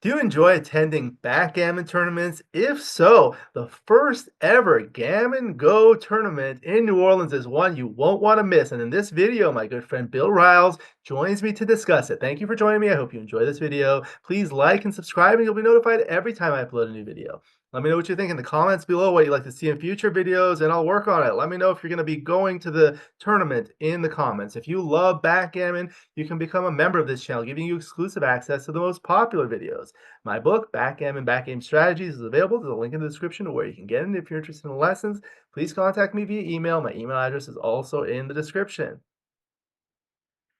Do you enjoy attending backgammon tournaments? If so, the first ever Gammon Go tournament in New Orleans is one you won't want to miss. And in this video, my good friend Bill Riles joins me to discuss it. Thank you for joining me. I hope you enjoy this video. Please like and subscribe, and you'll be notified every time I upload a new video. Let me know what you think in the comments below, what you'd like to see in future videos, and I'll work on it. Let me know if you're going to be going to the tournament in the comments. If you love backgammon, you can become a member of this channel, giving you exclusive access to the most popular videos. My book, Backgammon Backgame Strategies, is available. There's a link in the description where you can get it. If you're interested in the lessons, please contact me via email. My email address is also in the description.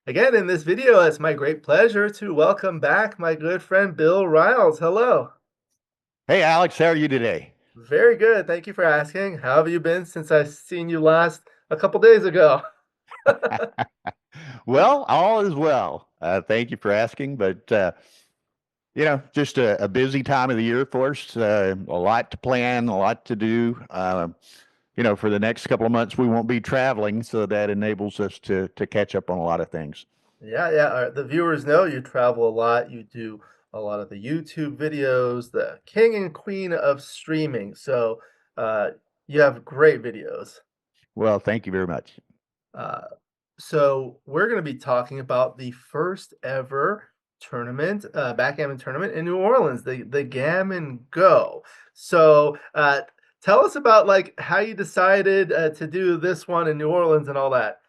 Again, in this video, it's my great pleasure to welcome back my good friend Bill Riles. Hello. Hey Alex, how are you today? Very good. Thank you for asking. How have you been since I've seen you last a couple days ago? Well, all is well. Thank you for asking, but just a busy time of the year for us. A lot to plan, a lot to do. For the next couple of months, we won't be traveling, so that enables us to catch up on a lot of things. Yeah, yeah. The viewers know you travel a lot. You do a lot of the YouTube videos, the king and queen of streaming. So uh, you have great videos. Well, thank you very much. Uh, so we're going to be talking about the first ever tournament, backgammon tournament in New Orleans, the Gammon Go. So tell us about like how you decided to do this one in New Orleans and all that.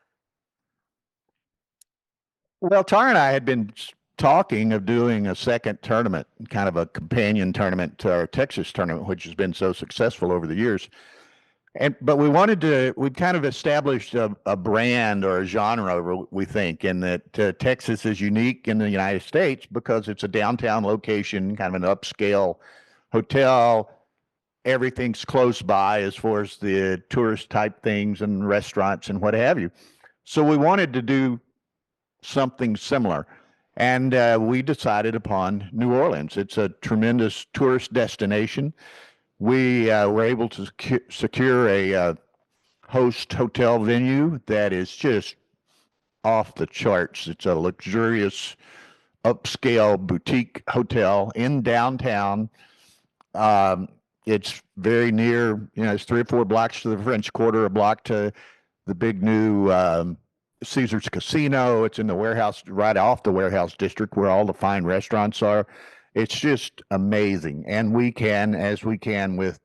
Well, Tara and I had been talking of doing a second tournament, kind of a companion tournament to our Texas tournament, which has been so successful over the years. But we'd kind of established a brand or a genre, we think, in that Texas is unique in the United States because it's a downtown location, kind of an upscale hotel. Everything's close by as far as the tourist type things and restaurants and what have you. So we wanted to do something similar. And we decided upon New Orleans. It's a tremendous tourist destination. We were able to secure a host hotel venue that is just off the charts. It's a luxurious, upscale boutique hotel in downtown. Um, it's very near, it's 3 or 4 blocks to the French Quarter, a block to the big new Caesar's Casino. It's in the warehouse, right off the warehouse district where all the fine restaurants are. It's just amazing. And we can, as we can with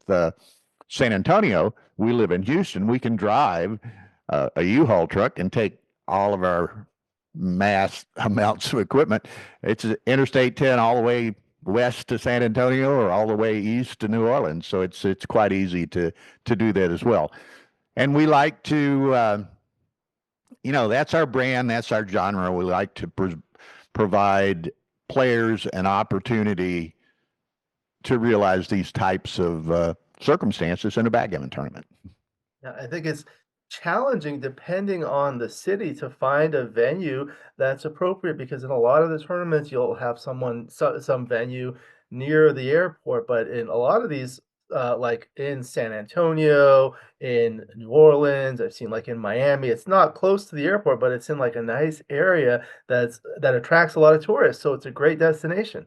San Antonio, we live in Houston, we can drive a U-Haul truck and take all of our mass amounts of equipment. It's Interstate 10 all the way west to San Antonio or all the way east to New Orleans. So it's quite easy to do that as well. And we like to that's our brand, that's our genre. We like to provide players an opportunity to realize these types of circumstances in a backgammon tournament. Yeah, I think it's challenging depending on the city to find a venue that's appropriate because in a lot of the tournaments you'll have some venue near the airport, but in a lot of these like in San Antonio, in New Orleans, I've seen like in Miami, it's not close to the airport, but it's in like a nice area that attracts a lot of tourists, so it's a great destination.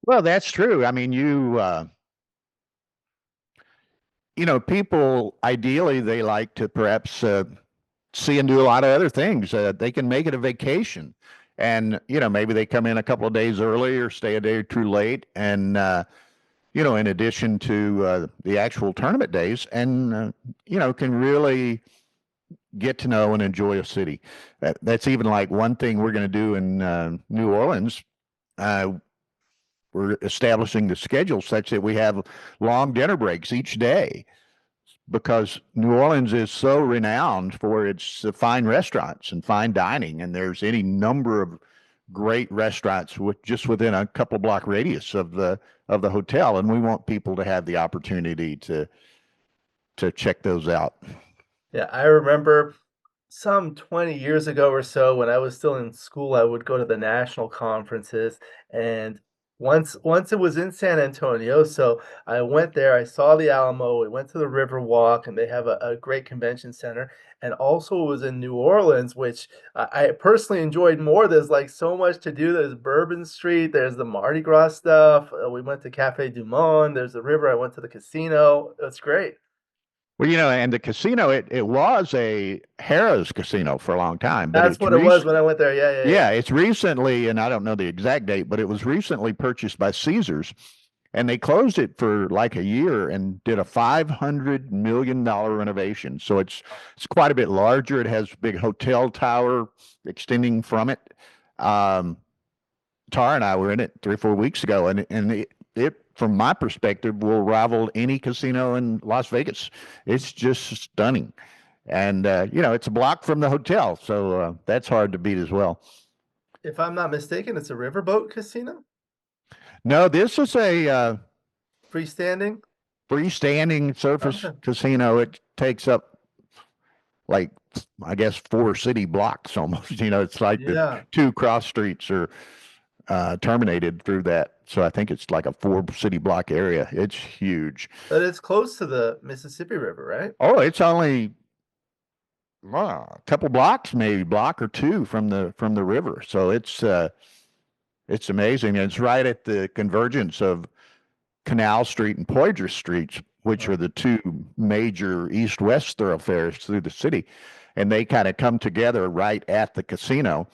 Well, that's true. I mean, people ideally they like to perhaps see and do a lot of other things. They can make it a vacation, and maybe they come in a couple of days early or stay a day or two late, and in addition to the actual tournament days, and can really get to know and enjoy a city. That's even like one thing we're going to do in New Orleans. Uh, we're establishing the schedule such that we have long dinner breaks each day because New Orleans is so renowned for its fine restaurants and fine dining, and there's any number of great restaurants just within a couple block radius of the hotel, and we want people to have the opportunity to check those out. Yeah, I remember some 20 years ago or so when I was still in school, I would go to the national conferences, and Once it was in San Antonio, so I went there, I saw the Alamo, we went to the River Walk, and they have a great convention center, and also it was in New Orleans, which I personally enjoyed more. There's, like, so much to do. There's Bourbon Street, there's the Mardi Gras stuff, we went to Cafe Du Monde, there's the river, I went to the casino. It's great. Well, and the casino, it was a Harrah's casino for a long time, but That's what it was when I went there. Yeah, yeah, yeah. yeah, it's recently, and I don't know the exact date, but it was recently purchased by Caesars, and they closed it for like a year and did a $500 million renovation. So it's quite a bit larger. It has a big hotel tower extending from it. Um, Tara and I were in it 3 or 4 weeks ago, and it from my perspective will rival any casino in Las Vegas. It's just stunning, and it's a block from the hotel, so that's hard to beat as well. If I'm not mistaken, it's a riverboat casino? No, this is a Freestanding? freestanding surface Okay. casino. It takes up like, I guess, 4 city blocks almost. It's like the Yeah. 2 cross streets are terminated through that. So I think it's like a 4 city block area. It's huge. But it's close to the Mississippi River, right? Oh, it's only a couple blocks, maybe block or two from the river. So it's amazing. And it's right at the convergence of Canal Street and Poydras Streets, which are the two major east-west thoroughfares through the city, and they kind of come together right at the casino.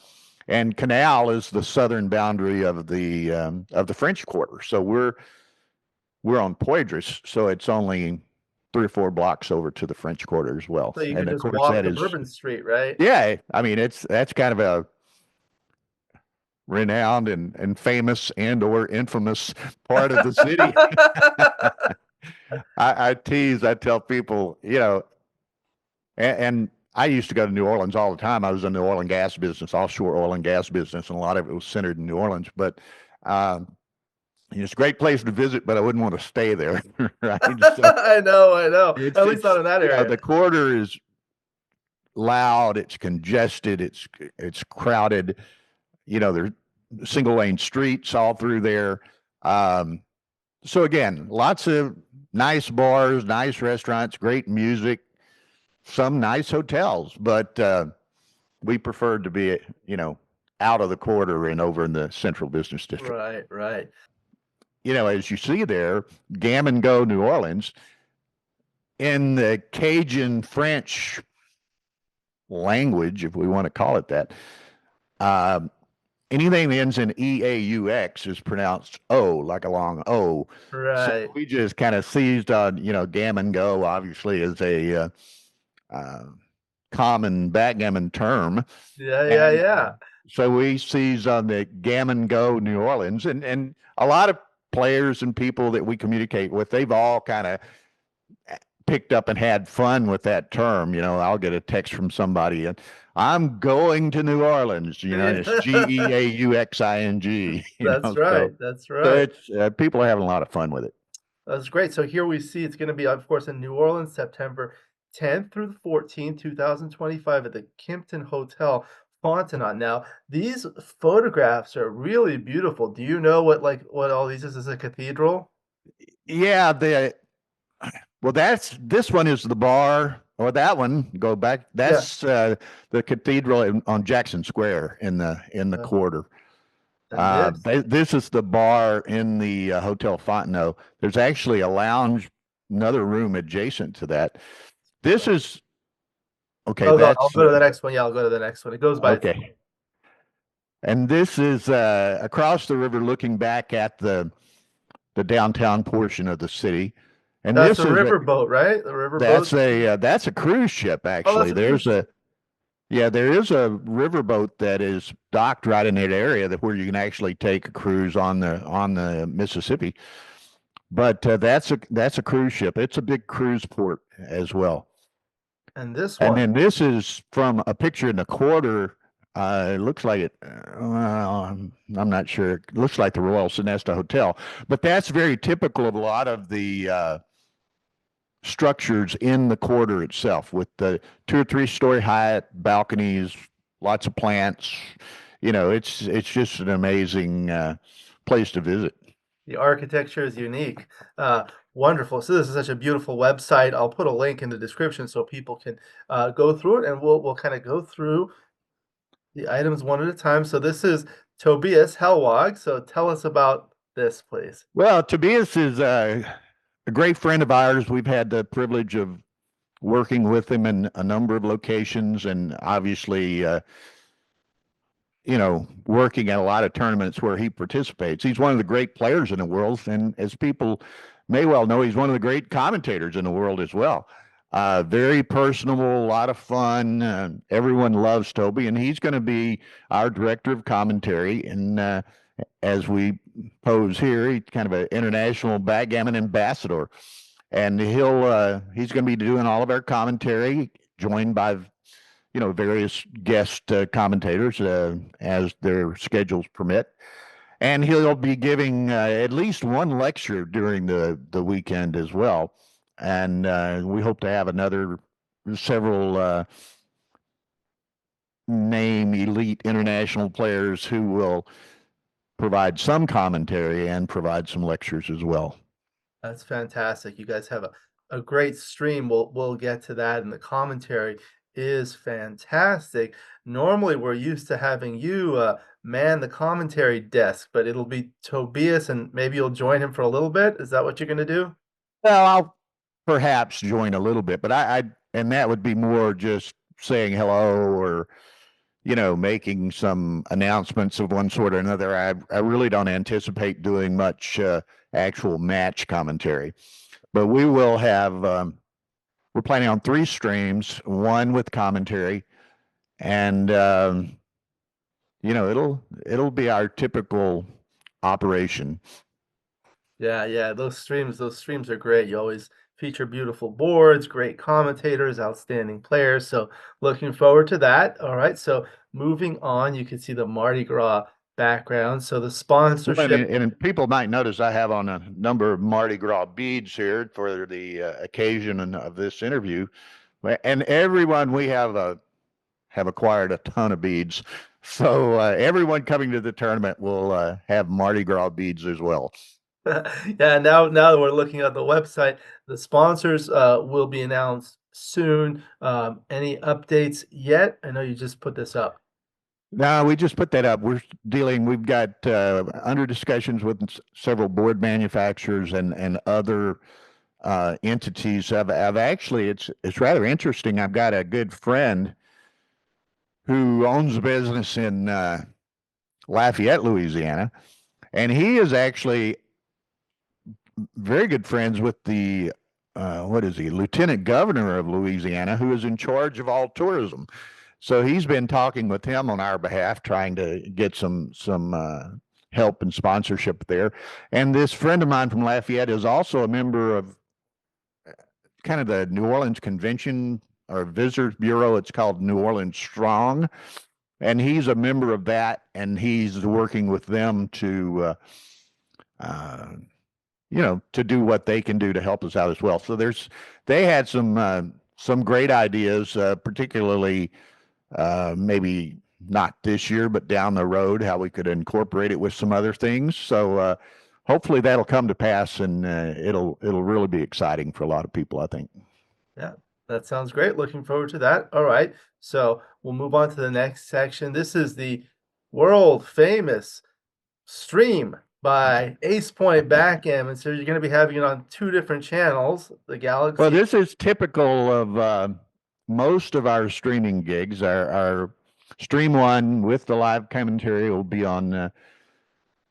And Canal is the southern boundary of the French Quarter, so we're on Poydras, so it's only 3 or 4 blocks over to the French Quarter as well. So you And can of just course, walk that to is, Bourbon Street, right? yeah. I mean, that's kind of a renowned and famous and/or infamous part of the city. I tease, I tell people, and I used to go to New Orleans all the time. I was in the oil and gas business, offshore oil and gas business, and a lot of it was centered in New Orleans. But it's a great place to visit, but I wouldn't want to stay there, right? So I know, I know. At least not it's in that area. the quarter is loud, it's congested, it's crowded. There's single lane streets all through there. So again, lots of nice bars, nice restaurants, great music, some nice hotels, but we preferred to be, out of the quarter and over in the central business district. Right, right. As you see there, Gammon Geaux New Orleans, in the Cajun French language, if we want to call it that, anything that ends in EAUX is pronounced O, like a long O. Right. So we just kind of seized on, Gammon Geaux obviously is a common backgammon term. Yeah, yeah, And yeah. so we seized on the Gammon Geaux New Orleans, and a lot of players and people that we communicate with, they've all kind of picked up and had fun with that term. I'll get a text from somebody and I'm going to New Orleans, and it's GEAUXING. That's right. That's So right. it's people are having a lot of fun with it. That's great. So here we see it's going to be, of course, in New Orleans, September 10th through the 14th, 2025 at the Kimpton Hotel, Fontenot. Now, these photographs are really beautiful. Do you know what all these is? Is a cathedral? Yeah, this one is the bar, or that one, go back. That's the cathedral on Jackson Square in the quarter. And this? This is the bar in the Hotel Fontenot. There's actually a lounge, another room adjacent to that. This is okay. Oh, That's I'll go to the next one. Yeah, I'll go to the next one. It goes by. okay. And this is across the river, looking back at the downtown portion of the city. And That's this a is riverboat, right? The riverboat. that's a cruise ship. Oh, Actually, that's a there is a riverboat that is docked right in that area where you can actually take a cruise on the Mississippi. But that's a cruise ship. It's a big cruise port as well. And this And one. then this is from a picture in the quarter. It looks like it. I'm not sure. It looks like the Royal Sonesta Hotel, but that's very typical of a lot of the structures in the quarter itself, with the 2 or 3 story high balconies, lots of plants. It's just an amazing place to visit. The architecture is unique. Uh, Wonderful. So this is such a beautiful website. I'll put a link in the description so people can go through it, and we'll kind of go through the items one at a time. So this is Tobias Helwag. So tell us about this, please. Well, Tobias is a great friend of ours. We've had the privilege of working with him in a number of locations, and obviously, working at a lot of tournaments where he participates. He's one of the great players in the world, and as people may well know, he's one of the great commentators in the world as well. Very personable, a lot of fun. Everyone loves Toby, and he's going to be our director of commentary. And as we pose here, he's kind of an international backgammon ambassador, and he's going to be doing all of our commentary, joined by various guest commentators as their schedules permit. And he'll be giving at least one lecture during the weekend as well. And we hope to have several name elite international players who will provide some commentary and provide some lectures as well. That's fantastic. You guys have a great stream. We'll get to that, and the commentary is fantastic. Normally, we're used to having you man the commentary desk, but it'll be Tobias, and maybe you'll join him for a little bit. Is that what you're going to do? Well, I'll perhaps join a little bit, but and that would be more just saying hello or making some announcements of one sort or another. I really don't anticipate doing much actual match commentary, but we will have. We're planning on 3 streams, one with commentary, and it'll be our typical operation. Yeah, yeah, those streams are great. You always feature beautiful boards, great commentators, outstanding players. So looking forward to that. All right, so moving on, you can see the Mardi Gras background. So the Well, sponsorship. and people might notice I have on a number of Mardi Gras beads here for the occasion of this interview, and everyone we have acquired a ton of beads. So everyone coming to the tournament will have Mardi Gras beads as well. Yeah, now that we're looking at the website, the sponsors will be announced soon. Any updates yet? I know you just put this up. No, we just put that up. We've got under discussions with several board manufacturers and other entities. I've actually, it's rather interesting. I've got a good friend who owns a business in Lafayette, Louisiana, and he is actually very good friends with the what is he, Lieutenant Governor of Louisiana, who is in charge of all tourism. So he's been talking with him on our behalf, trying to get some help and sponsorship there. And this friend of mine from Lafayette is also a member of kind of the New Orleans Convention or Visitors Bureau. It's called New Orleans Strong, and he's a member of that, and he's working with them to to do what they can do to help us out as well. So they had some great ideas, particularly maybe not this year, but down the road, how we could incorporate it with some other things. So hopefully that'll come to pass, and it'll really be exciting for a lot of people, I think. Yeah, that sounds great. Looking forward to that. All right, so we'll move on to the next section. This is the world famous stream by Ace Point Backgammon. So you're going to be having it on 2 different channels, the Well, Galaxy. this is typical of most of our streaming gigs. Our stream one with the live commentary will be on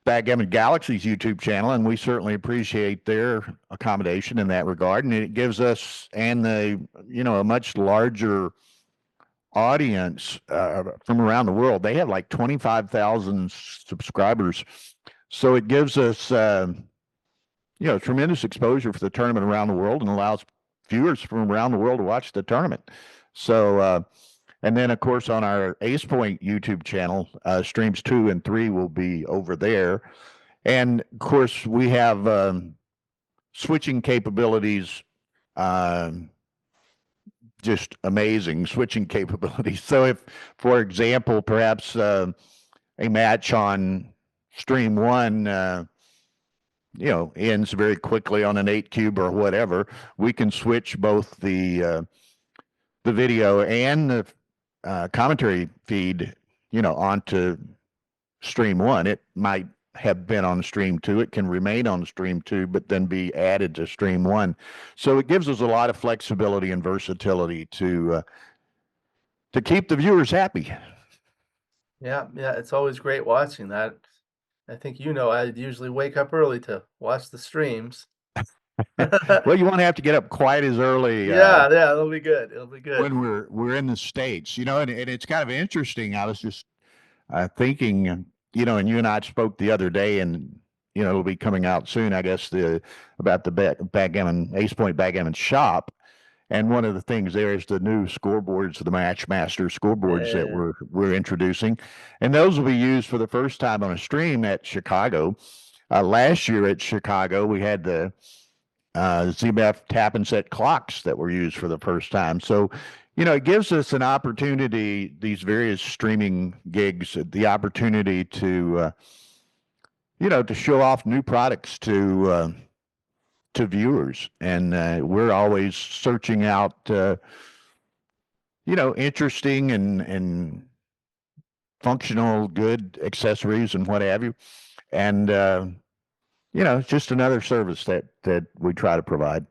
Backgammon Galaxy's YouTube channel, and we certainly appreciate their accommodation in that regard. And it gives us and a much larger audience from around the world. They have like 25,000 subscribers, so it gives us tremendous exposure for the tournament around the world and allows viewers from around the world to watch the tournament. So, and then of course on our Ace Point YouTube channel, streams 2 and 3 will be over there. And of course we have switching capabilities, just amazing switching capabilities. So if, for example, perhaps a match on stream 1 ends very quickly on an 8 cube or whatever, we can switch both the video and the commentary feed, onto stream one. It might have been on stream two. It can remain on stream two, but then be added to stream one. So it gives us a lot of flexibility and versatility to keep the viewers happy. Yeah, yeah, it's always great watching that. I think I usually wake up early to watch the streams. Well, you won't have to get up quite as early Yeah, yeah, it'll be good. It'll be good. when we're in the States, and it's kind of interesting. I was just thinking, and you and I spoke the other day, and it'll be coming out soon, I guess, about the backgammon Ace Point Backgammon Shop. And one of the things there is the new scoreboards, the Matchmaster scoreboards that Yeah, we're introducing, and those will be used for the first time on a stream at Chicago. Last year at Chicago, we had the ZMF tap and set clocks that were used for the first time. So, it gives us an opportunity, these various streaming gigs, the opportunity to show off new products to viewers. And we're always searching out, interesting and functional, good accessories and what have you. And, it's just another service that we try to provide.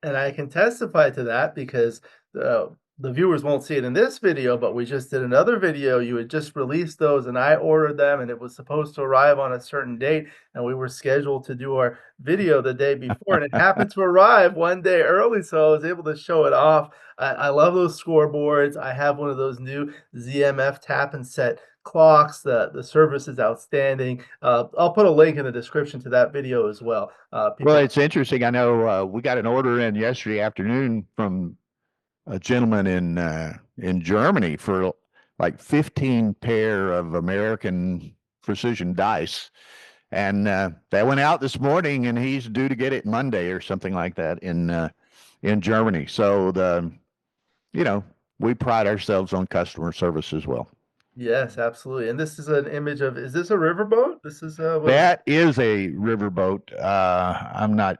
and I can testify to that because the viewers won't see it in this video, but we just did another video. You had just released those, and I ordered them, and it was supposed to arrive on a certain date, and we were scheduled to do our video the day before, and it happened to arrive one day early, so I was able to show it off. I love those scoreboards. I have one of those new ZMF tap and set clocks. The service is outstanding. I'll put a link in the description to that video as well. Well, People it's interesting. I know we got an order in yesterday afternoon from a gentleman in Germany for like 15 pair of American precision dice, and that went out this morning, and he's due to get it Monday or something like that in Germany. So you know, we pride ourselves on customer service as well. Yes, absolutely. And this is an image of, is this a riverboat? This is what is That is a riverboat. I'm not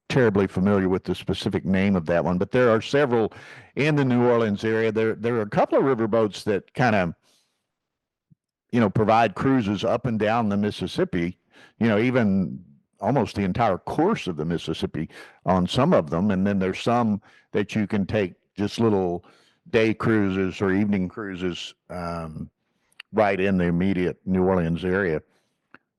terribly familiar with the specific name of that one, but there are several in the New Orleans area. There are a couple of riverboats that kind of provide cruises up and down the Mississippi. Even almost the entire course of the Mississippi on some of them, and then there's some that you can take just little day cruises or evening cruises right in the immediate New Orleans area.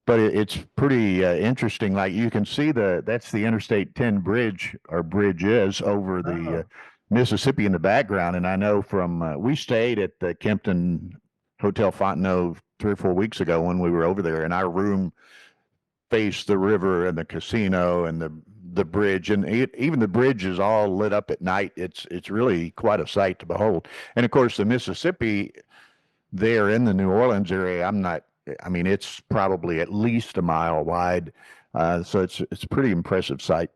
But it's pretty interesting. Like you can see that's the Interstate 10 bridge, or bridge is over the oh, Mississippi in the background. And I know from we stayed at the Kempton Hotel Fontenot 3 or 4 weeks ago when we were over there, and our room faced the river and the casino and the bridge, and even the bridge is all lit up at night. It's really quite a sight to behold. And of course, the Mississippi there in the New Orleans area, I mean, it's probably at least a mile wide. So it's a pretty impressive sight.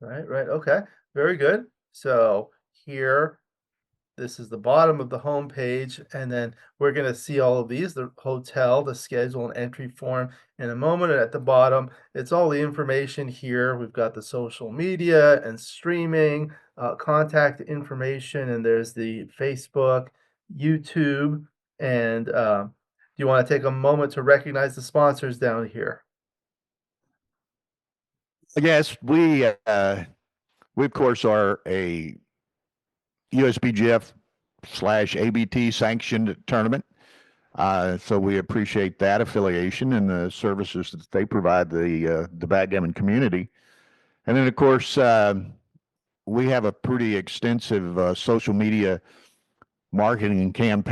right, right. Okay, very good. So here, this is the bottom of the home page, and then we're going to see all of these, the hotel, the schedule and entry form in a moment. And at the bottom, it's all the information here. We've got the social media and streaming, contact information, and there's the Facebook, YouTube, and do you want to take a moment to recognize the sponsors down here? Yes, we of course are a USBGF/ABT sanctioned tournament. So we appreciate that affiliation and the services that they provide the backgammon community. And then, of course, we have a pretty extensive social media marketing and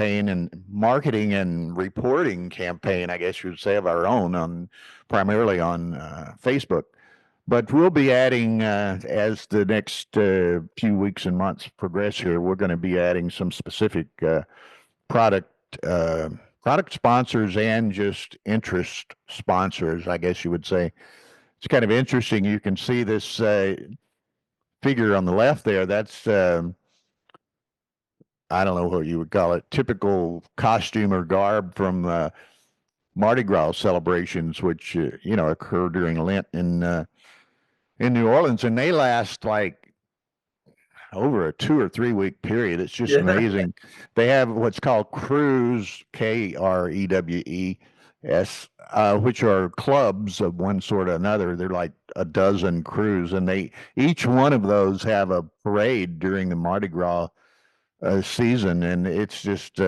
reporting campaign, I guess you would say, of our own, primarily on Facebook. But we'll be adding, as the next few weeks and months progress here, we're going to be adding some specific product uh, product sponsors and just interest sponsors, I guess you would say. It's kind of interesting. You can see this figure on the left there. That's I don't know what you would call it, typical costume or garb from Mardi Gras celebrations, which occur during Lent in New Orleans, and they last like over a 2 or 3 week period. It's just Yeah. amazing. They have what's called crews, Krewees, which are clubs of one sort or another. They're like a dozen crews, and they each one of those have a parade during the Mardi Gras season, and it's just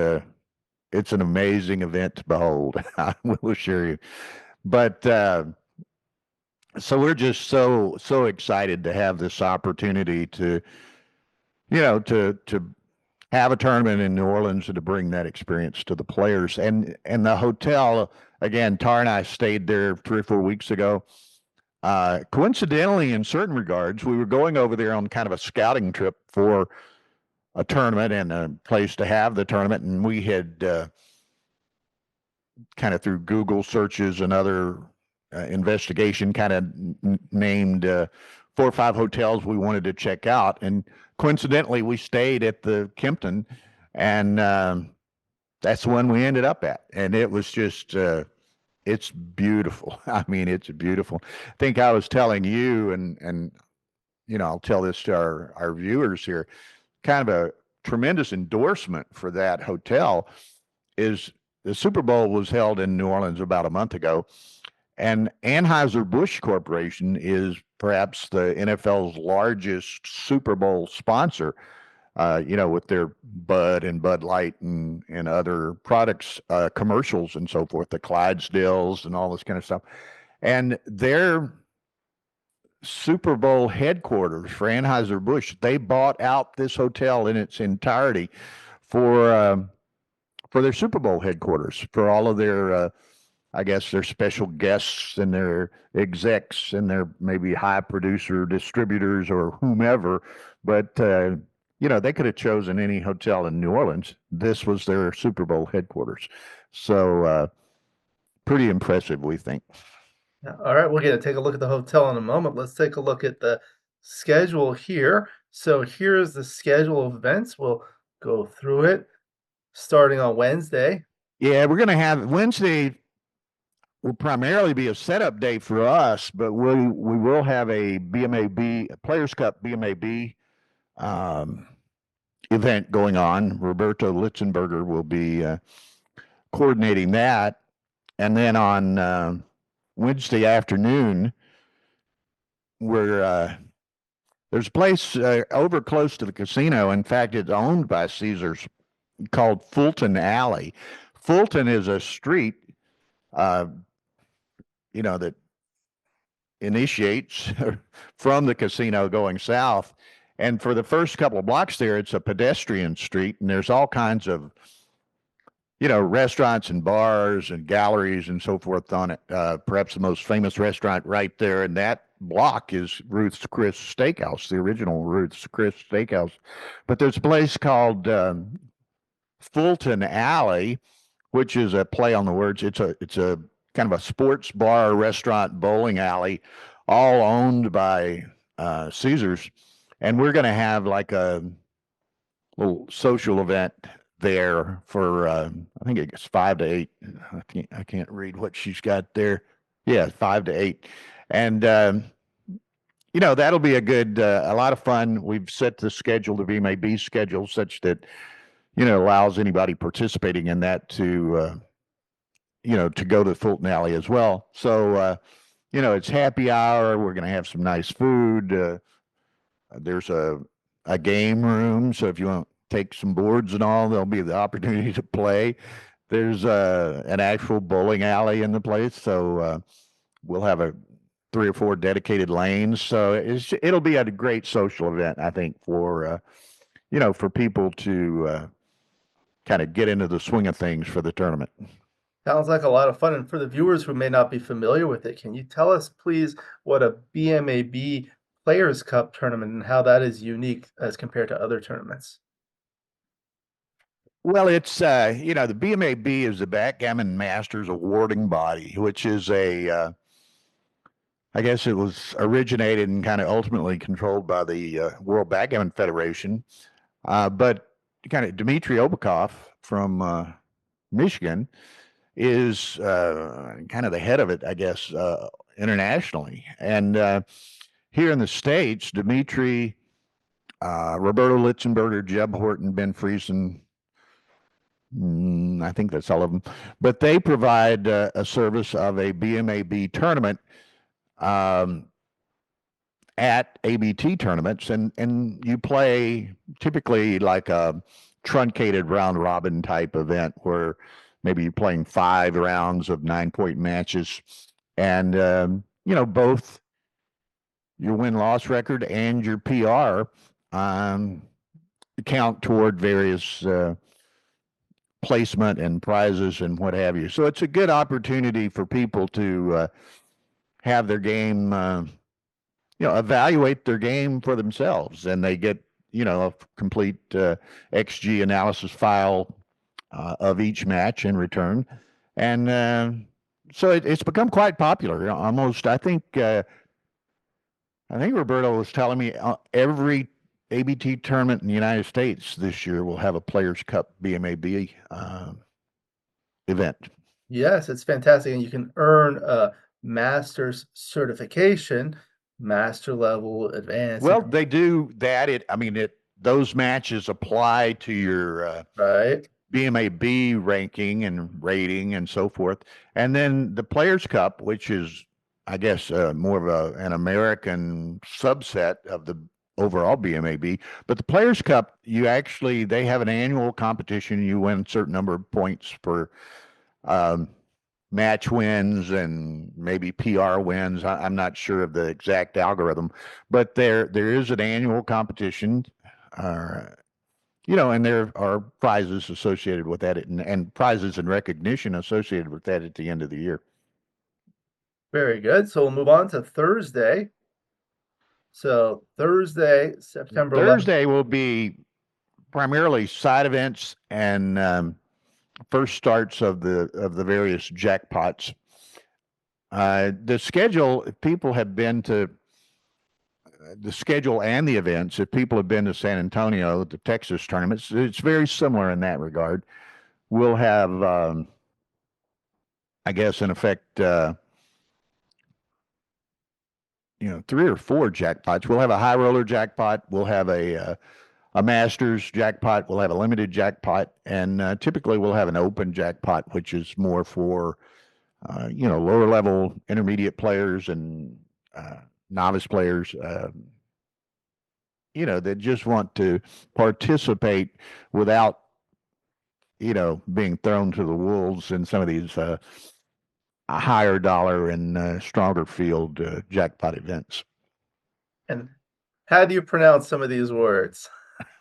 it's an amazing event to behold. I will assure you. But so we're just so excited to have this opportunity to to have a tournament in New Orleans and to bring that experience to the players. And the hotel, again, Tar and I stayed there 3 or 4 weeks ago. Coincidentally, in certain regards, we were going over there on kind of a scouting trip for a tournament and a place to have the tournament, and we had kind of through Google searches and other investigation, kind of named 4 or 5 hotels we wanted to check out. And coincidentally, we stayed at the Kimpton, and that's the one we ended up at. And it was just, it's beautiful. I mean, it's beautiful. I think I was telling you, and I'll tell this to our viewers here, kind of a tremendous endorsement for that hotel is the Super Bowl was held in New Orleans about a month ago, and Anheuser-Busch Corporation is perhaps the NFL's largest Super Bowl sponsor, with their Bud and Bud Light and other products, commercials and so forth, the Clydesdales and all this kind of stuff. And their Super Bowl headquarters for Anheuser-Busch, they bought out this hotel in its entirety for their Super Bowl headquarters, for all of their, I guess, their special guests and their execs and their maybe high producer distributors or whomever. But, they could have chosen any hotel in New Orleans. This was their Super Bowl headquarters. So pretty impressive, we think. All right, we're going to take a look at the hotel in a moment. Let's take a look at the schedule here. So here's the schedule of events. We'll go through it starting on Wednesday. Yeah, we're going to have Wednesday will primarily be a setup day for us, but we will have a BMAB, a Players Cup BMAB event going on. Roberto Litzenberger will be coordinating that. And then on Wednesday afternoon, there's a place over close to the casino. In fact, it's owned by Caesars, called Fulton Alley. Fulton is a street, that initiates from the casino going south. And for the first couple of blocks there, it's a pedestrian street, and there's all kinds of, restaurants and bars and galleries and so forth on it. Perhaps the most famous restaurant right there in that block is Ruth's Chris Steakhouse, the original Ruth's Chris Steakhouse. But there's a place called Fulton Alley, which is a play on the words. It's a kind of a sports bar, restaurant, bowling alley, all owned by Caesars. And we're going to have like a little social event there for I think it's 5 to 8. I can't read what she's got there. Yeah, 5 to 8, and that'll be a lot of fun. We've set the schedule to be maybe schedule such that allows anybody participating in that to to go to Fulton Alley as well. So it's happy hour. We're going to have some nice food. There's a game room, so if you want to take some boards and all, there'll be the opportunity to play. There's an actual bowling alley in the place, so we'll have 3 or 4 dedicated lanes. So it'll be a great social event, I think, for for people to kind of get into the swing of things for the tournament. Sounds like a lot of fun. And for the viewers who may not be familiar with it, can you tell us, please, what a BMAB Players Cup tournament and how that is unique as compared to other tournaments? Well, it's the BMAB is the Backgammon Masters awarding body, which is I guess it was originated and kind of ultimately controlled by the World Backgammon Federation. But kind of Dmitry Obakov from Michigan is kind of the head of it, I guess, internationally. And here in the States, Dimitri, Roberto Litzenberger, Jeb Horton, Ben Friesen, I think that's all of them. But they provide a service of a BMAB tournament um, at ABT tournaments, and you play typically like a truncated round robin type event where maybe you're playing 5 rounds of 9-point matches, and both your win loss record and your PR count toward various placement and prizes and what have you. So it's a good opportunity for people to have their game, evaluate their game for themselves, and they get, a complete XG analysis file of each match in return. And so it's become quite popular. Almost, I think Roberto was telling me every ABT tournament in the United States this year will have a Players Cup BMAB event. Yes, it's fantastic, and you can earn a master's certification, master level, advanced. Well, they do that. Those matches apply to your Right. BMAB ranking and rating and so forth. And then the Players Cup, which is, I guess, more of an American subset of the overall BMAB. But the Players Cup, they have an annual competition. You win a certain number of points for match wins and maybe PR wins. I'm not sure of the exact algorithm, but there is an annual competition. And there are prizes associated with that, and prizes and recognition associated with that at the end of the year. Very good. So we'll move on to Thursday. So Thursday, September 11th. Thursday will be primarily side events and first starts of the various jackpots. The schedule, if people have been to the schedule and the events, if people have been to San Antonio, the Texas tournaments, it's very similar in that regard. We'll have, I guess, in effect, 3 or 4 jackpots. We'll have a high roller jackpot. We'll have a Masters jackpot. We'll have a limited jackpot, and typically we'll have an open jackpot, which is more for lower level intermediate players and novice players. That just want to participate without being thrown to the wolves in some of these higher dollar and stronger field jackpot events. And how do you pronounce some of these words?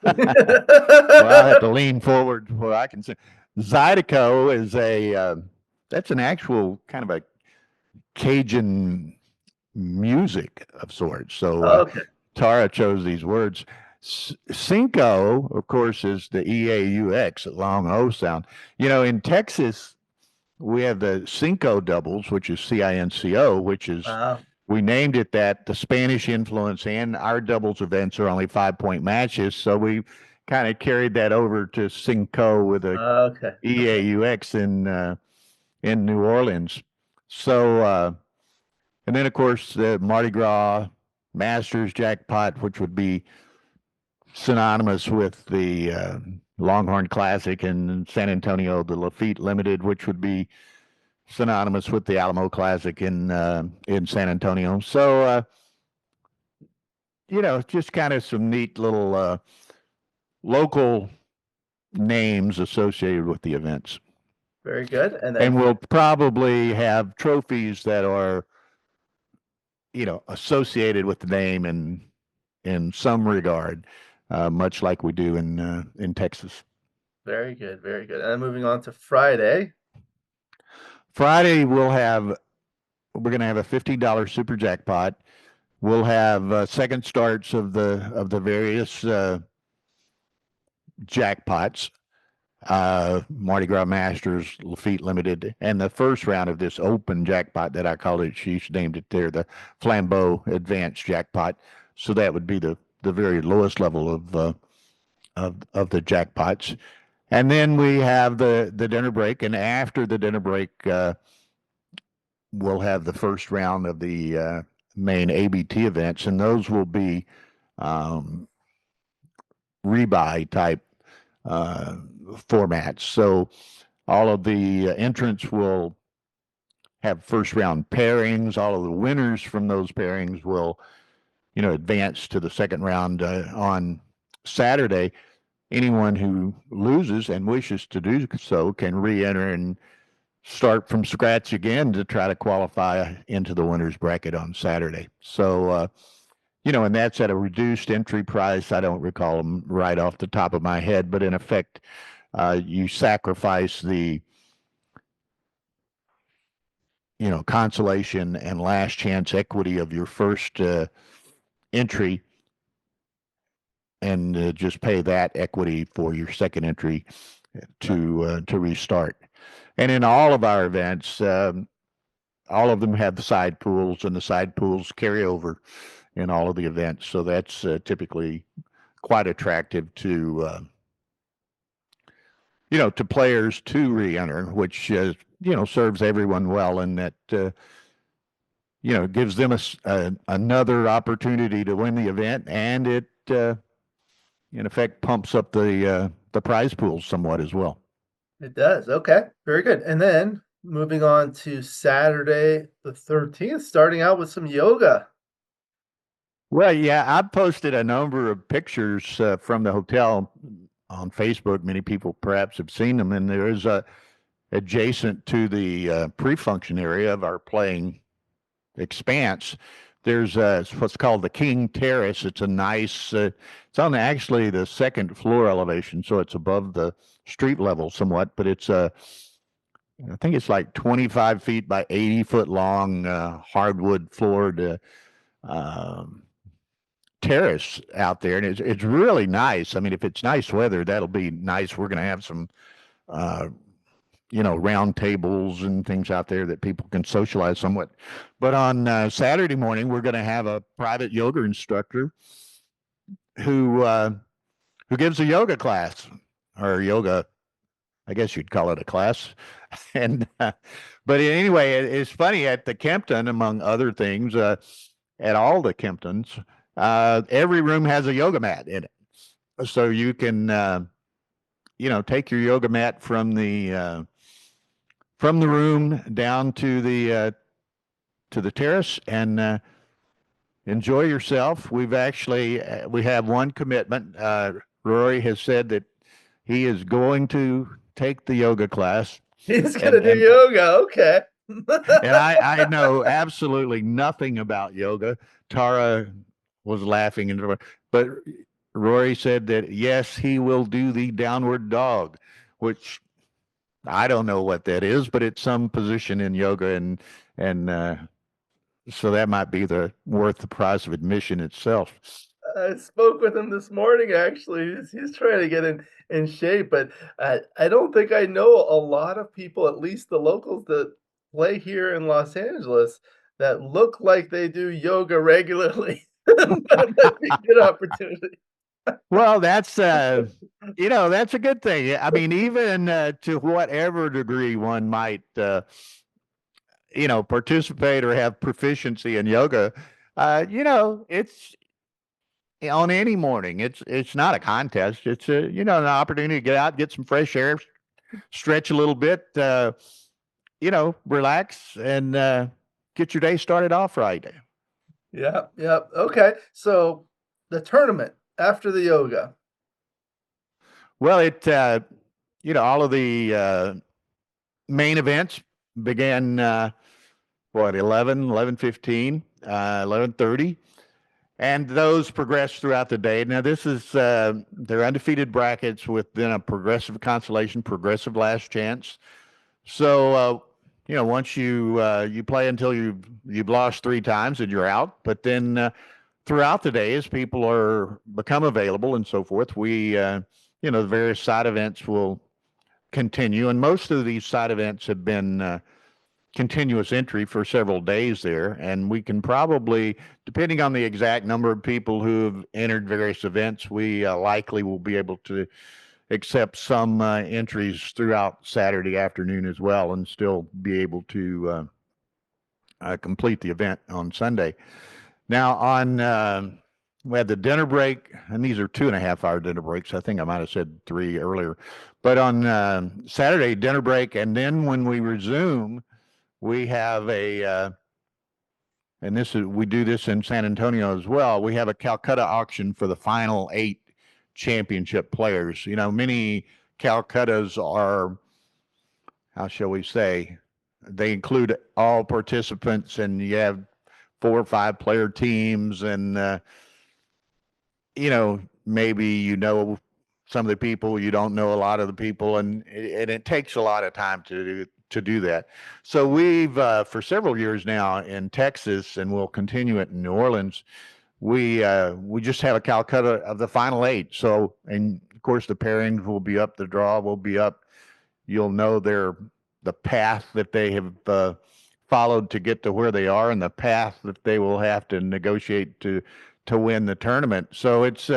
Well, I have to lean forward where I can say. Zydeco is that's an actual kind of a Cajun music of sorts. So Okay. Tara chose these words. Cinco, of course, is the EAUX, long O sound. In Texas, we have the Cinco doubles, which is CINCO, which is, we named it that. The Spanish influence and our doubles events are only 5-point matches. So we kind of carried that over to Cinco with a EAUX in New Orleans. So, and then, of course, the Mardi Gras Masters jackpot, which would be synonymous with the Longhorn Classic, and San Antonio, the Lafitte Limited, which would be synonymous with the Alamo Classic in San Antonio. So, just kind of some neat little local names associated with the events. Very good. And we'll probably have trophies that are, associated with the name in some regard, much like we do in Texas. Very good, very good. And moving on to Friday. Friday, we're going to have a $50 super jackpot. We'll have second starts of the various jackpots, Mardi Gras Masters, Lafitte Limited, and the first round of this open jackpot that I called it. She's named it there, the Flambeau Advanced Jackpot. So that would be the very lowest level of the jackpots. And then we have the dinner break, and after the dinner break, we'll have the first round of the main ABT events, and those will be um, rebuy type uh, formats. So all of the entrants will have first round pairings. All of the winners from those pairings will, advance to the second round on Saturday. Anyone who loses and wishes to do so can re-enter and start from scratch again to try to qualify into the winners bracket on Saturday. So, and that's at a reduced entry price. I don't recall them right off the top of my head, but in effect, you sacrifice the, consolation and last chance equity of your first entry and just pay that equity for your second entry to restart. And in all of our events, all of them have the side pools, and the side pools carry over in all of the events. So that's typically quite attractive to players to re-enter, which serves everyone well, and that gives them another opportunity to win the event, and it in effect pumps up the prize pools somewhat as well. It does. Okay, very good. And then moving on to Saturday the 13th, starting out with some yoga. Well, yeah, I posted a number of pictures from the hotel on Facebook. Many people perhaps have seen them, and there is adjacent to the pre-function area of our playing expanse. There's what's called the King Terrace. It's a nice. It's on actually the second floor elevation, so it's above the street level somewhat, but it's I think it's like 25 feet by 80-foot long hardwood floored terrace out there, and it's really nice. I mean, if it's nice weather, that'll be nice. We're going to have some round tables and things out there that people can socialize somewhat. But on Saturday morning, we're going to have a private yoga instructor who gives a yoga class, or yoga, I guess you'd call it a class. And but anyway, it's funny, at the Kempton, among other things, at all the Kemptons, every room has a yoga mat in it, so you can take your yoga mat from the room down to the terrace and enjoy yourself. We have one commitment. Rory has said that he is going to take the yoga class. He's gonna do yoga. Okay. And I know absolutely nothing about yoga. Tara was laughing, but Rory said that yes, he will do the downward dog, which I don't know what that is, but it's some position in yoga, and so that might be worth the price of admission itself. I spoke with him this morning, actually. He's trying to get in shape, but I don't think I know a lot of people, at least the locals that play here in Los Angeles, that look like they do yoga regularly. That might be a good opportunity. Well, that's that's a good thing. I mean, even to whatever degree one might participate or have proficiency in yoga, it's on any morning. It's not a contest. It's an opportunity to get out, get some fresh air, stretch a little bit, relax, and get your day started off right. Yeah, yeah. Okay. So the tournament after the yoga. Well, all of the main events began, 11:15, 11:30. And those progress throughout the day. Now, this is they're undefeated brackets with then a progressive consolation, progressive last chance. So, once you play until you've lost 3 times and you're out. But then throughout the day, as people become available and so forth, we the various side events will continue, and most of these side events have been continuous entry for several days there, and we can probably, depending on the exact number of people who have entered various events, we likely will be able to accept some entries throughout Saturday afternoon as well, and still be able to complete the event on Sunday. Now on we had the dinner break, and these are 2.5 hour dinner breaks. I think I might have said 3 earlier, but on Saturday dinner break, and then when we resume, we have and this is we do this in San Antonio as well. We have a Calcutta auction for the final 8 championship players. You know, many Calcuttas are, how shall we say, they include all participants, and you have 4 or 5 player teams, and maybe some of the people, you don't know a lot of the people, and it takes a lot of time to do that. So we've for several years now in Texas, and we'll continue it in New Orleans. We just have a Calcutta of the final 8. So, and of course the pairings will be up, the draw will be up. You'll know the path that they have followed to get to where they are, and the path that they will have to negotiate to win the tournament. So it's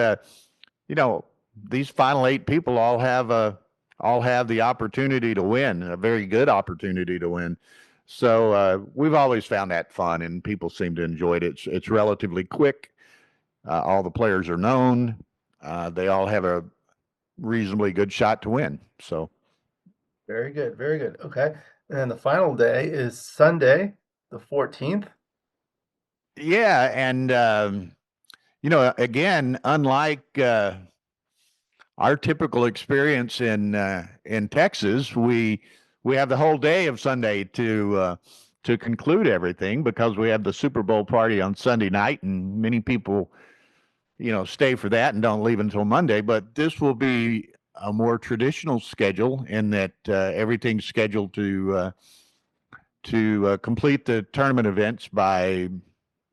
these final 8 people all have the opportunity to win, a very good opportunity to win. So we've always found that fun, and people seem to enjoy it. It's relatively quick. All the players are known. They all have a reasonably good shot to win. So Very good, very good. Okay. And then the final day is Sunday, the 14th. yeah, and again, unlike our typical experience in Texas, we have the whole day of Sunday to conclude everything, because we have the Super Bowl party on Sunday night, and many people stay for that and don't leave until Monday. But this will be a more traditional schedule, in that everything's scheduled to complete the tournament events by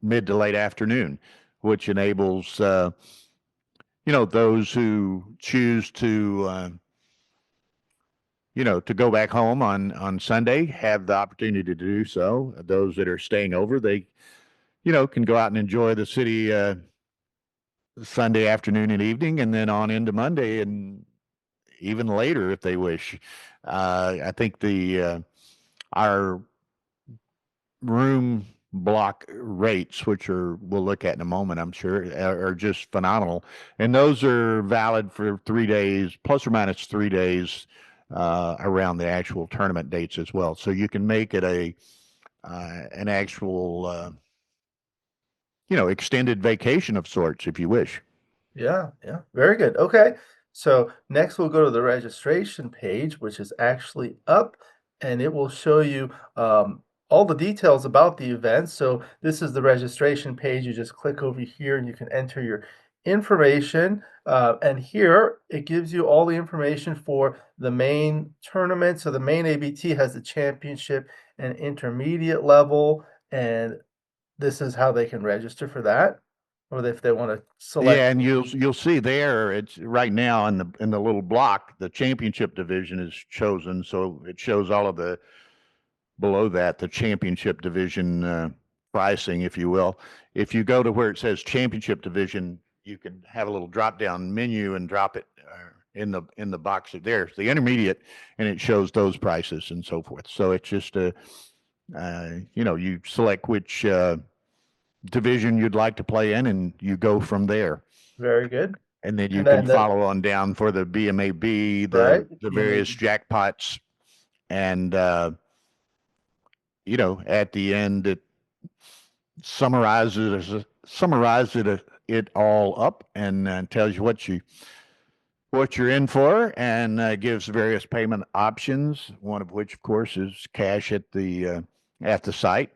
mid to late afternoon, which enables those who choose to go back home on Sunday have the opportunity to do so. Those that are staying over, they can go out and enjoy the city Sunday afternoon and evening, and then on into Monday, and even later if they wish. I think the our room block rates, which we'll look at in a moment, I'm sure, are just phenomenal, and those are valid for 3 days, plus or minus 3 days, around the actual tournament dates as well. So you can make it an actual extended vacation of sorts if you wish. Yeah, yeah, very good. Okay. So next we'll go to the registration page, which is actually up, and it will show you all the details about the event. So this is the registration page. You just click over here and you can enter your information. And here it gives you all the information for the main tournament. So the main ABT has the championship and intermediate level, and this is how they can register for that, or if they want to select. Yeah, and you'll see there, it's right now in the little block, the championship division is chosen, so it shows all of the below that, the championship division pricing, if you will. If you go to where it says championship division, you can have a little drop down menu and drop it in the box there. It's the intermediate, and it shows those prices and so forth. So it's just you select which division you'd like to play in, and you go from there. Very good. And then you And can then follow on down for the BMAB, right, the you may various jackpots, and at the end it summarizes it all up, and tells you what you're in for, and gives various payment options. One of which, of course, is cash at the site.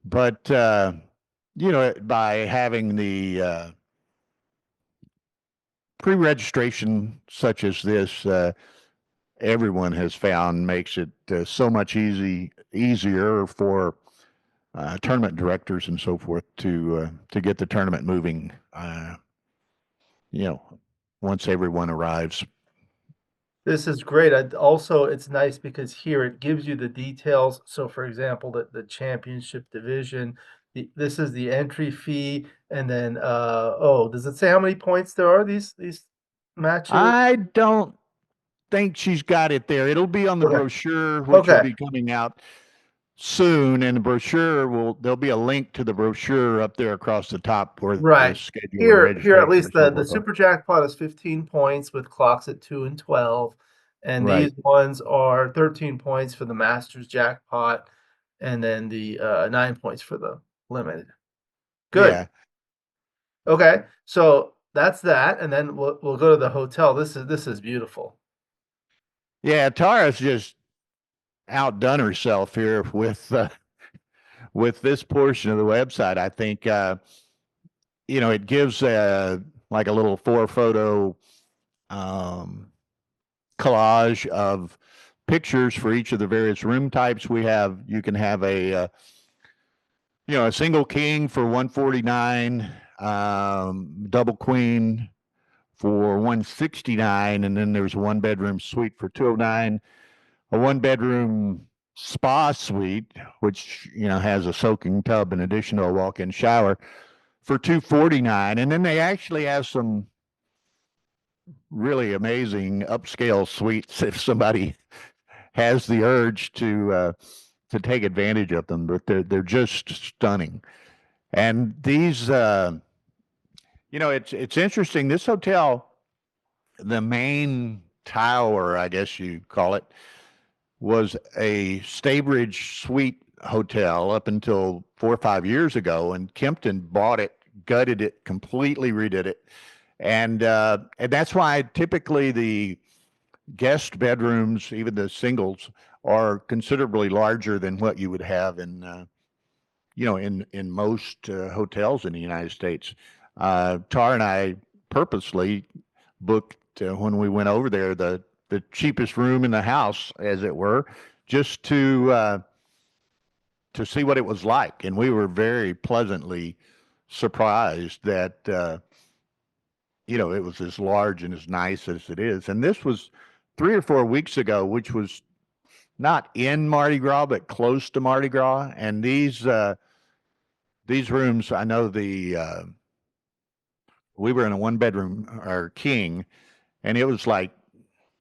But by having the pre-registration such as this, everyone has found makes it so much easier for tournament directors and so forth to get the tournament moving. You know, once everyone arrives. This is great. Also, it's nice because here it gives you the details. So, for example, the championship division, this is the entry fee, and then oh, does it say how many points there are? These matches? I don't think she's got it there. It'll be on the Okay. brochure, which will Okay. be coming out soon, and the brochure there'll be a link to the brochure up there across the top where the Right. schedule and Here at registration least and so the forth are. super jackpot is 15 points with clocks at 2 and 12. And these Right. ones are 13 points for the Masters jackpot, and then the 9 points for the limited. Good. Yeah. Okay. So that's that, and then we'll go to the hotel. This is beautiful. Yeah, Tara's just outdone herself here with this portion of the website. I think it gives like a little four photo um, collage of pictures for each of the various room types we have. You can have a single king for 149, double queen for 169, and then there's a one bedroom suite for 209, a one bedroom spa suite, which has a soaking tub in addition to a walk-in shower for 249. And then they actually have some really amazing upscale suites if somebody has the urge to take advantage of them, but they're just stunning. And these it's interesting. This hotel, the main tower, I guess you call it, was a Staybridge suite hotel up until 4 or 5 years ago, and Kempton bought it, gutted it, completely redid it, and that's why typically the guest bedrooms, even the singles, are considerably larger than what you would have in most hotels in the United States. Tar and I purposely booked when we went over there the cheapest room in the house, as it were, just to see what it was like, and we were very pleasantly surprised that it was as large and as nice as it is. And this was 3 or 4 weeks ago, which was not in Mardi Gras, but close to Mardi Gras. And these rooms, I know we were in a one bedroom or king, and it was like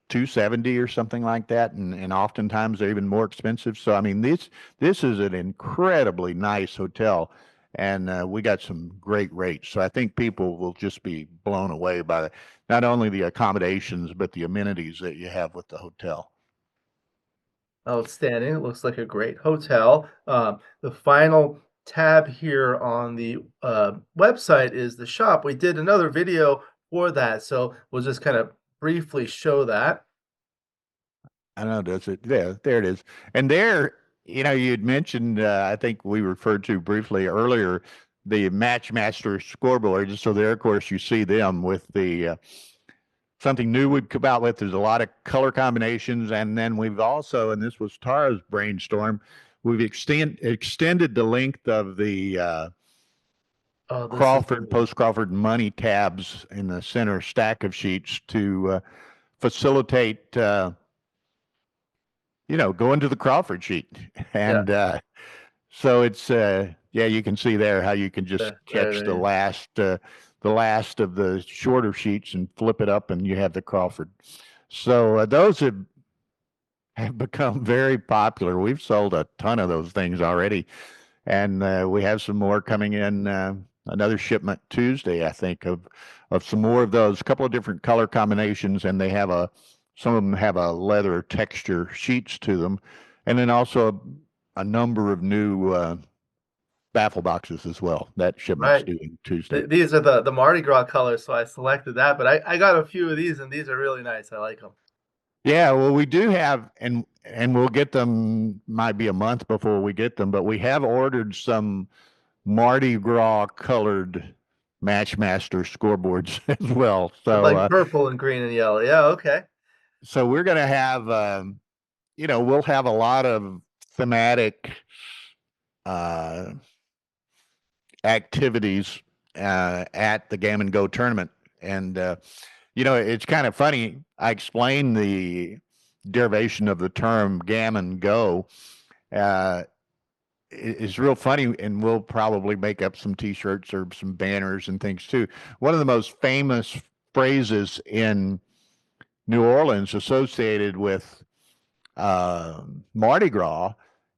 270 or something like that, and oftentimes they're even more expensive. So I mean, this is an incredibly nice hotel, and we got some great rates. So I think people will just be blown away by not only the accommodations but the amenities that you have with the hotel. Outstanding. It looks like a great hotel. The final tab here on the website is the shop. We did another video for that, so we'll just kind of briefly show that. I know, does it? Yeah, there it is. And there, you'd mentioned, I think we referred to briefly earlier, the Matchmaster scoreboards. So there, of course, you see them with the something new we've come out with. There's a lot of color combinations, and then we've also, and this was Tara's brainstorm, we've extended the length of the Oh, this is Crawford, post Crawford money tabs in the center stack of sheets to facilitate. Go into the Crawford sheet. yeah, And so it's yeah, you can see there how you can just catch there. the last of the shorter sheets and flip it up, and you have the Crawford. So those have become very popular. We've sold a ton of those things already, and we have some more coming in. Another shipment Tuesday, I think, of some more of those. A couple of different color combinations, and they have some of them have a leather texture sheets to them, and then also a number of new baffle boxes as well. That shipment's Right. due Tuesday. These are the Mardi Gras colors, so I selected that. But I got a few of these, and these are really nice. I like them. Yeah, well, we do have, and we'll get them. Might be a month before we get them, but we have ordered some Mardi Gras colored Matchmaster scoreboards as well. So, Like purple and green and yellow. Yeah, okay. so we're going to have, we'll have a lot of thematic uh, activities at the Gammon Go tournament, and it's kind of funny. I explained the derivation of the term Gammon Go. Uh, is real funny, and we'll probably make up some T-shirts or some banners and things too. One of the most famous phrases in New Orleans associated with Mardi Gras,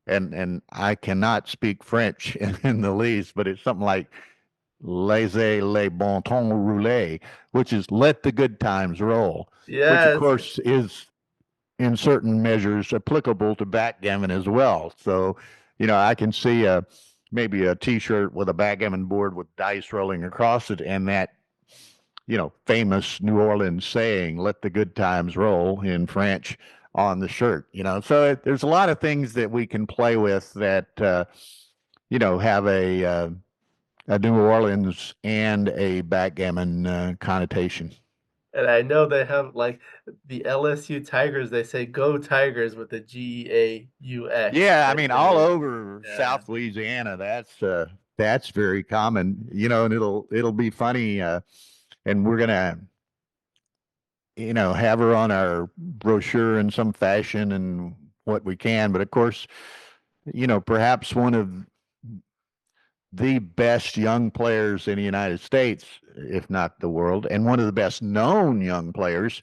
and I cannot speak French in the least, but it's something like laissez les bon temps rouler, which is let the good times roll, which of Yes. course is in certain measures applicable to backgammon as well. So, I can see maybe a T-shirt with a backgammon board with dice rolling across it, and that famous New Orleans saying, let the good times roll in French on the shirt, So there's a lot of things that we can play with that, have a New Orleans and a backgammon connotation. And I know they have like the LSU Tigers, they say go Tigers with the G-A-U-X. Yeah, I They mean, all say, over yeah. South Louisiana, that's very common, and it'll be funny, and we're gonna have her on our brochure in some fashion and what we can. But of course, perhaps one of the best young players in the United States, if not the world, and one of the best known young players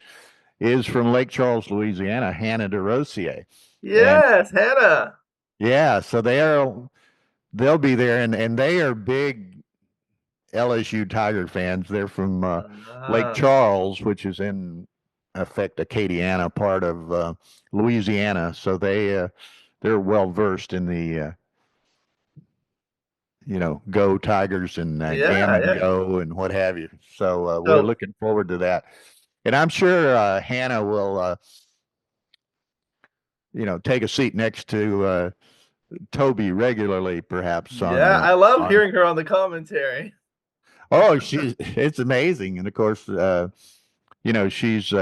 is from Lake Charles, Louisiana, Hannah DeRosier. And Yes, Hannah. yeah, so they'll be there, and they are big LSU Tiger fans. They're from Lake Ah, Charles, which is in effect Acadiana part of Louisiana. So they're well versed in the Go Tigers and yeah, Gammon yeah. Go and what have you. So we're So, looking forward to that, and I'm sure Hannah will take a seat next to Toby regularly, perhaps yeah, I love on hearing her on the commentary. Oh, it's amazing. And of course, she's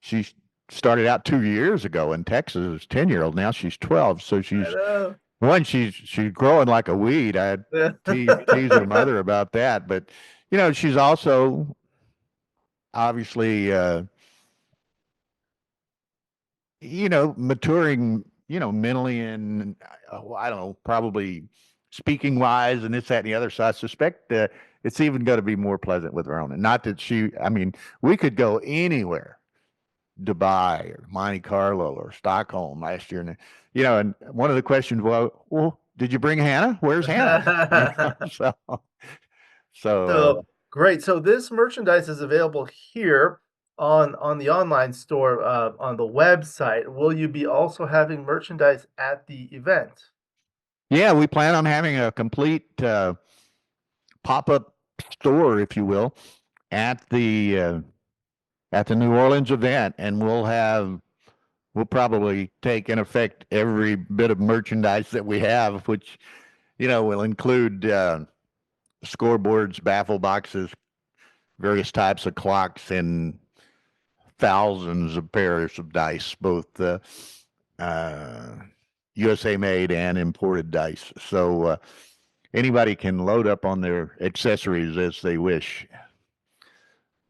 she started out 2 years ago in Texas as 10-year-old. Now she's 12. So I know. she's growing like a weed. I Yeah. tease her mother about that. But, she's also obviously, maturing, mentally and I don't know, probably speaking wise and this, that, and the other. So I suspect it's even going to be more pleasant with her own. And not that I mean, we could go anywhere, Dubai or Monte Carlo or Stockholm last year. And one of the questions, well, did you bring Hannah? Where's Hannah? So, so, So great. So this merchandise is available here on the online store on the website. Will you be also having merchandise at the event? yeah, we plan on having a complete pop-up store, if you will, at the New Orleans event, and we'll probably take in effect every bit of merchandise that we have, which will include scoreboards, baffle boxes, various types of clocks, and thousands of pairs of dice, both uh, USA made and imported dice. So anybody can load up on their accessories as they wish.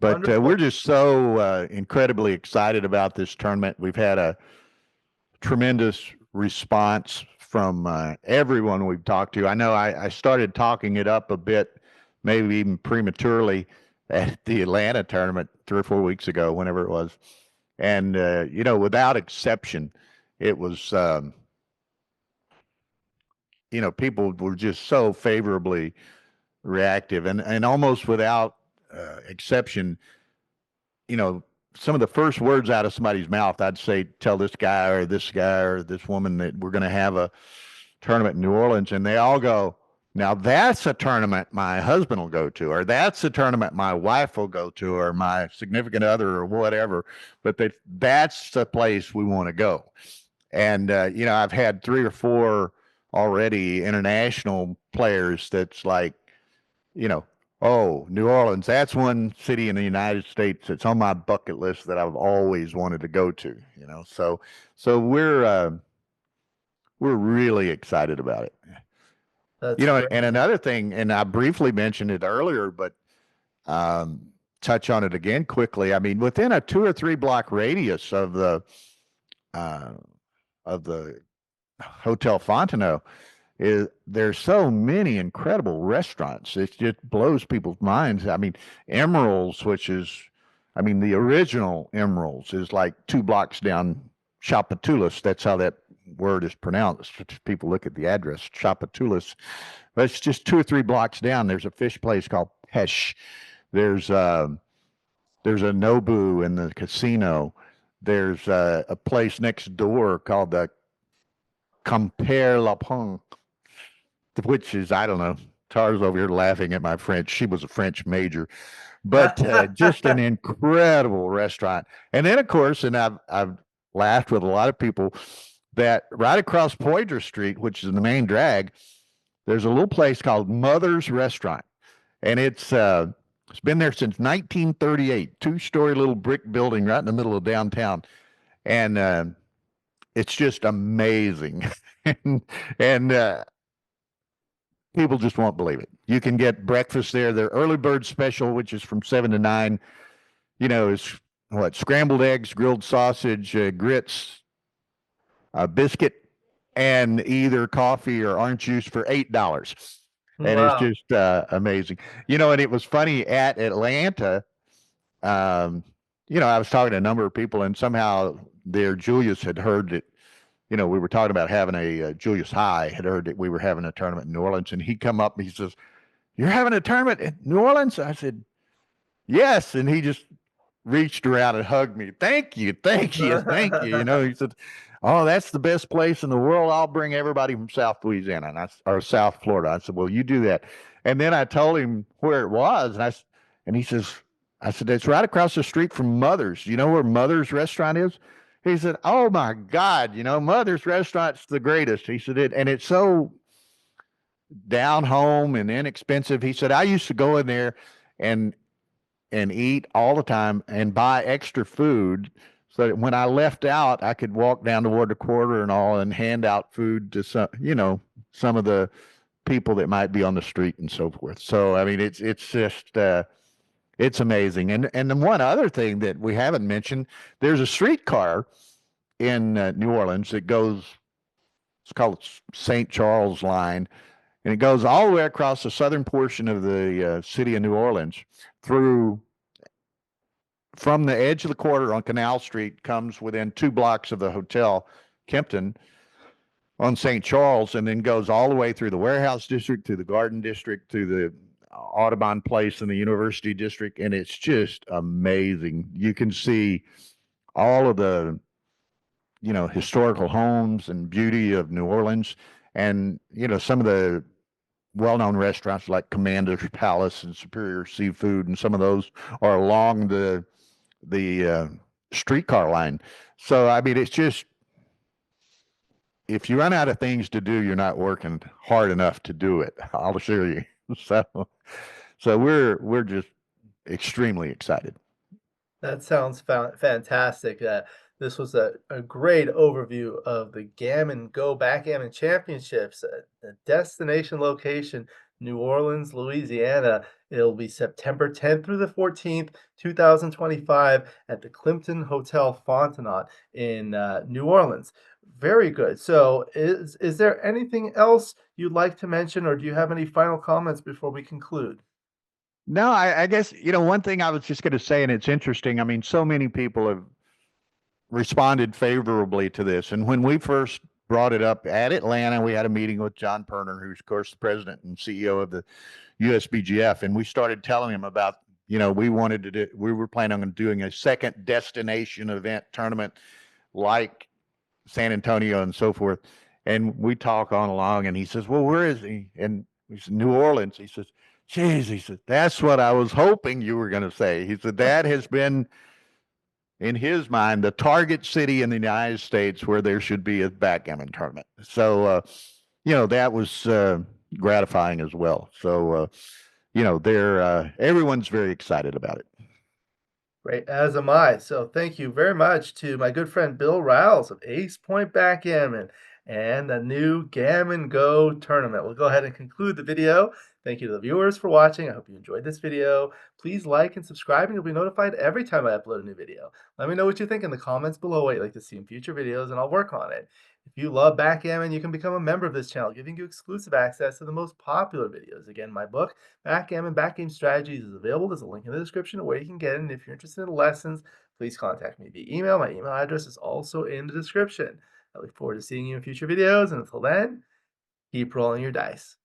But we're Wonderful. just so incredibly excited about this tournament. We've had a tremendous response from everyone we've talked to. I know I started talking it up a bit, maybe even prematurely, at the Atlanta tournament 3 or 4 weeks ago, whenever it was. And, without exception, it was, people were just so favorably reactive, and almost without exception, you know, some of the first words out of somebody's mouth, I'd say, tell this guy or this woman that we're going to have a tournament in New Orleans. And they all go, now that's a tournament my husband will go to, or that's a tournament my wife will go to, or my significant other, or whatever. But that's the place we want to go. And, I've had 3 or 4 already international players that's like, oh, New Orleans, that's one city in the United States that's on my bucket list that I've always wanted to go to, So we're really excited about it. That's great. And another thing, and I briefly mentioned it earlier, but touch on it again quickly. I mean, within a 2 or 3 block radius uh, of the Hotel Fontenot, there's so many incredible restaurants. It just blows people's minds. I mean, Emerald's, which is I mean, the original Emeralds is like 2 blocks down Chapatulas. That's how that word is pronounced. People look at the address, Chapatulas. But it's just 2 or 3 blocks down. There's a fish place called Pesh. There's uh, there's a Nobu in the casino. There's a place next door called the Compere La Pong, which is, I don't know. Tara's over here laughing at my French. She was a French major, but just an incredible restaurant. And then, of course, and I've laughed with a lot of people that right across Poydras Street, which is the main drag, there's a little place called Mother's Restaurant, and it's been there since 1938. 2-story little brick building right in the middle of downtown, and it's just amazing, and people just won't believe it. You can get breakfast there. Their early bird special, which is from 7 to 9, is what, scrambled eggs, grilled sausage, grits, a biscuit, and either coffee or orange juice for $8. And it's Wow. just amazing. And it was funny at Atlanta. Um, I was talking to a number of people, and somehow their Julius had heard that, we were talking about having a Julius High had heard that we were having a tournament in New Orleans, and he come up and he says, "You're having a tournament in New Orleans?" I said, "Yes," and he just reached around and hugged me. Thank you, thank you, thank you. He said, "Oh, that's the best place in the world. I'll bring everybody from South Louisiana or South Florida." I said, "Well, you do that." And then I told him where it was, and he says, "I said it's right across the street from Mother's. You know where Mother's restaurant is?" He said, "Oh my God, Mother's restaurant's the greatest." He said and it's so down home and inexpensive. He said, "I used to go in there and eat all the time and buy extra food so that when I left out, I could walk down toward the quarter and all and hand out food to some of the people that might be on the street and so forth." So I mean, it's just it's amazing. And then one other thing that we haven't mentioned, there's a streetcar in New Orleans that goes. It's called St. Charles Line, and it goes all the way across the southern portion of the city of New Orleans through from the edge of the quarter on Canal Street, comes within 2 blocks of the Hotel Kempton on St. Charles, and then goes all the way through the Warehouse District, through the Garden District, to the Audubon Place in the University District, and it's just amazing. You can see all of the historical homes and beauty of New Orleans, and some of the well-known restaurants like Commander's Palace and Superior Seafood, and some of those are along the streetcar line. So I mean, it's just, if you run out of things to do, you're not working hard enough to do it. I'll assure you. So we're just extremely excited. That sounds fantastic. This was a great overview of the Gammon Go Backgammon Championships, a destination location, New Orleans, Louisiana. It'll be September 10th through the 14th, 2025, at the Climpton Hotel Fontenot in New Orleans. Very good. So, is there anything else you'd like to mention, or do you have any final comments before we conclude? No, I guess, one thing I was just going to say, and it's interesting. I mean, so many people have responded favorably to this. And when we first brought it up at Atlanta, we had a meeting with John Perner, who's, of course, the president and CEO of the USBGF. And we started telling him about, we were planning on doing a second destination event tournament like San Antonio and so forth. And we talk on along, and he says, "Well, where is he?" And we said, "New Orleans." He says, "Geez," he said, "that's what I was hoping you were going to say." He said, "That has been, in his mind, the target city in the United States where there should be a backgammon tournament." So, that was gratifying as well. So, everyone's very excited about it. Great, as am I. So thank you very much to my good friend Bill Riles of Ace Point Backgammon. and the new Gammon Go tournament. We'll go ahead and conclude the video. Thank you to the viewers for watching. I hope you enjoyed this video. Please like and subscribe, and you'll be notified every time I upload a new video. Let me know what you think in the comments below, what you'd like to see in future videos, and I'll work on it. If you love backgammon, you can become a member of this channel, giving you exclusive access to the most popular videos. Again, my book, Backgammon Backgame Strategies, is available. There's a link in the description of where you can get it. And if you're interested in lessons, please contact me via email. My email address is also in the description. I look forward to seeing you in future videos, and until then, keep rolling your dice.